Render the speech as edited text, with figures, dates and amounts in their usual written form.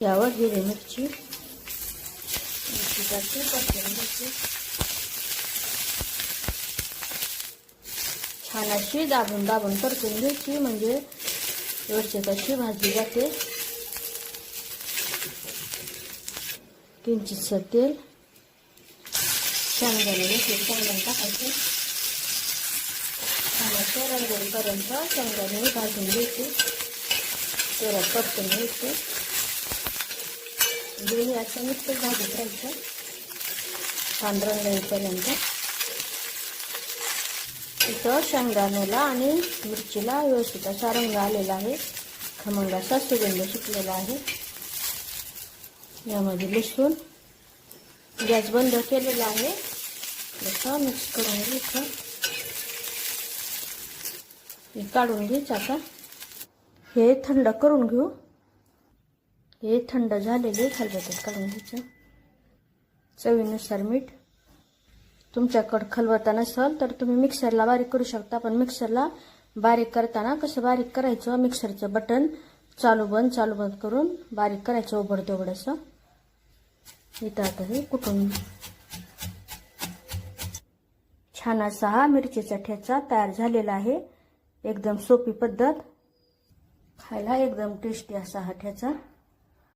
यावर हिरवी मिरची टाकते, परतून घ्यायची. छान अशी दाबून दाबून परतून घ्यायची, म्हणजे व्यवस्थित अशी भाजली जाते. किंचितसं तेल, शेंगदाणे घेतले, शेंगदाणे टाकायचे. छान असं रंगोळीपर्यंत शेंगदाणे भाजून घ्यायचे, तेलात परतून घ्यायचे. दोन्ही असं मिक्स भाजून राहायचं छान रंग येईपर्यंत. इथं शेंगदाण्याला आणि मिरचीला व्यवस्थित असा रंग आलेला आहे, खमंग असा सुगंध सुटलेला आहे. यामध्ये लसूण गॅस बंद केलेला आहे, असं मिक्स करून घ्यायचं. हे काढून घ्यायचं. आता हे थंड करून घेऊ. हे थंड झालेले खलबत्त्यात काढून घ्यायचं. चवीनुसार मीठ. तुमच्याकडे खलबत्ता नसेल तर तुम्ही मिक्सरला बारीक करू शकता, पण मिक्सरला बारीक करताना कसं बारीक करायचं, मिक्सरचं बटन चालू बंद करून बारीक करायचं ओबडधोबडसं. इथं आता हे कुटून छान असा हा मिरचीचा ठेचा तयार झालेला आहे. एकदम सोपी पद्धत, खायला एकदम टेस्टी असा हा ठेचा.